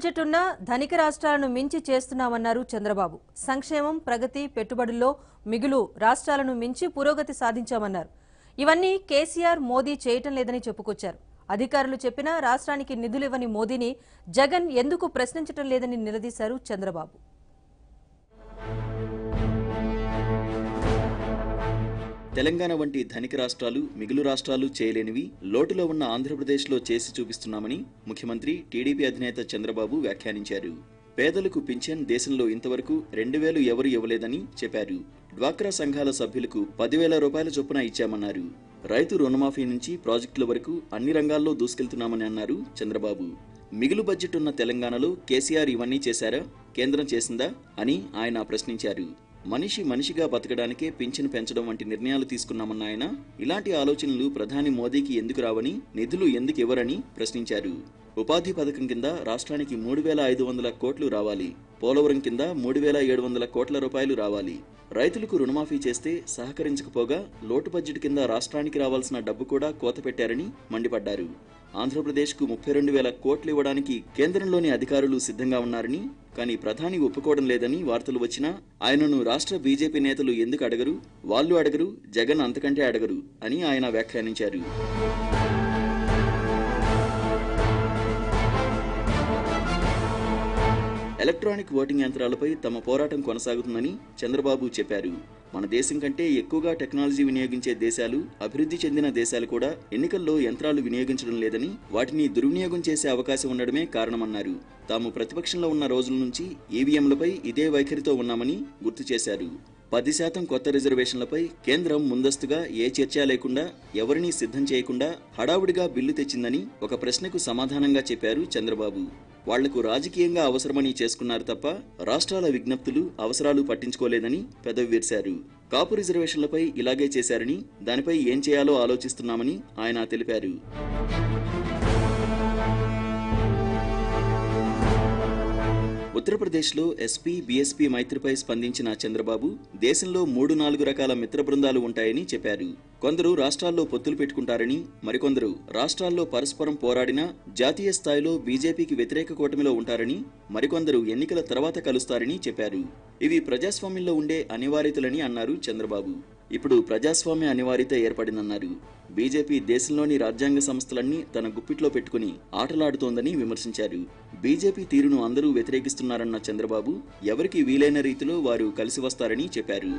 Budget ఉన్న ధనిక రాష్ట్రాలను మించి చేస్తున్నామన్నారు చంద్రబాబు. సంక్షేమం, ప్రగతి, పెట్టుబడుల్లో మిగులు రాష్ట్రాలను మించి పురోగతి సాధించామన్నారు. ఇవన్నీ కేసీఆర్, మోదీ చేయటం లేదని చెప్పుకొచ్చారు. అధికారులు చెప్పినా రాష్ట్రానికి నిధులివ్వని మోదీని జగన్ ఎందుకు ప్రశ్నించటం లేదని నిలదీశారు చంద్రబాబు. తెలంగాణ వంటి ధనిక రాష్ట్రాలు, మిగులు రాష్ట్రాలు చేయలేనివి లోటులో ఉన్న ఆంధ్రప్రదేశ్లో చేసి చూపిస్తున్నామని ముఖ్యమంత్రి, టీడీపీ అధినేత చంద్రబాబు వ్యాఖ్యానించారు. పేదలకు పింఛన్ దేశంలో ఇంతవరకు 2,000 ఎవరు ఇవ్వలేదని చెప్పారు. డ్వాక్రా సంఘాల సభ్యులకు 10,000 రూపాయల చొప్పున ఇచ్చామన్నారు. రైతు రుణమాఫీ నుంచి ప్రాజెక్టుల వరకు అన్ని రంగాల్లో దూసుకెళ్తున్నామని అన్నారు చంద్రబాబు. మిగులు బడ్జెట్ ఉన్న తెలంగాణలో కేసీఆర్ ఇవన్నీ చేశారా, కేంద్రం చేసిందా అని ఆయన ప్రశ్నించారు. మనిషిగా బతకడానికే పింఛను పెంచడం వంటి నిర్ణయాలు తీసుకున్నామన్న ఆయన ఇలాంటి ఆలోచనలు ప్రధాని మోదీకి ఎందుకు రావని, నిధులు ఎందుకు ఇవ్వరని ప్రశ్నించారు. ఉపాధి పథకం కింద రాష్ట్రానికి 3,500 కోట్లు రావాలి. పోలవరం కింద 3,700 కోట్ల రూపాయలు రావాలి. రైతులకు రుణమాఫీ చేస్తే సహకరించకపోగా లోటు బడ్జెట్ కింద రాష్ట్రానికి రావాల్సిన డబ్బు కూడా కోత పెట్టారని మండిపడ్డారు. ఆంధ్రప్రదేశ్కు 32,000 కోట్లు ఇవ్వడానికి కేంద్రంలోని అధికారులు సిద్ధంగా ఉన్నారని, కానీ ప్రధాని ఒప్పుకోవడం లేదని వార్తలు వచ్చినా ఆయనను రాష్ట్ర బీజేపీ నేతలు ఎందుకు అడగరు, వాళ్ళు అడగరు, జగన్ అంతకంటే అడగరు అని ఆయన వ్యాఖ్యానించారు. ఎలక్ట్రానిక్ ఓటింగ్ యంత్రాలపై తమ పోరాటం కొనసాగుతుందని చంద్రబాబు చెప్పారు. మన దేశం కంటే ఎక్కువగా టెక్నాలజీ వినియోగించే దేశాలు, అభివృద్ధి చెందిన దేశాలు కూడా ఎన్నికల్లో యంత్రాలు వినియోగించడం లేదని, వాటిని దుర్వినియోగం చేసే అవకాశం ఉండడమే కారణమన్నారు. తాము ప్రతిపక్షంలో ఉన్న రోజుల నుంచి ఈవీఎంలపై ఇదే వైఖరితో ఉన్నామని గుర్తు చేశారు. 10% కొత్త రిజర్వేషన్లపై కేంద్రం ముందస్తుగా ఏ చర్చ లేకుండా, ఎవరినీ సిద్ధం చేయకుండా హడావుడిగా బిల్లు తెచ్చిందని ఒక ప్రశ్నకు సమాధానంగా చెప్పారు చంద్రబాబు. వాళ్లకు రాజకీయంగా అవసరమని చేసుకున్నారు తప్ప రాష్ట్రాల విజ్ఞప్తులు, అవసరాలు పట్టించుకోలేదని పెదవి విరిశారు. కాపు రిజర్వేషన్లపై ఇలాగే చేశారని, దానిపై ఏం చేయాలో ఆలోచిస్తున్నామని ఆయన తెలిపారు. ఉత్తరప్రదేశ్లో ఎస్పీ, బీఎస్పీ మైత్రిపై స్పందించిన చంద్రబాబు దేశంలో 3-4 రకాల మిత్ర బృందాలు ఉంటాయని చెప్పారు. కొందరు రాష్ట్రాల్లో పొత్తులు పెట్టుకుంటారని, మరికొందరు రాష్ట్రాల్లో పరస్పరం పోరాడినా జాతీయ స్థాయిలో బీజేపీకి వ్యతిరేక కూటమిలో ఉంటారని, మరికొందరు ఎన్నికల తర్వాత కలుస్తారని చెప్పారు. ఇవి ప్రజాస్వామ్యంలో ఉండే అనివార్యతలని అన్నారు చంద్రబాబు. ఇప్పుడు ప్రజాస్వామ్య అనివార్యత ఏర్పడిందన్నారు. బీజేపీ దేశంలోని రాజ్యాంగ సంస్థలన్నీ తన గుప్పిట్లో పెట్టుకుని ఆటలాడుతోందని విమర్శించారు. బీజేపీ తీరును అందరూ వ్యతిరేకిస్తున్నారన్న చంద్రబాబు ఎవరికి వీలైన రీతిలో వారు కలిసి వస్తారని చెప్పారు.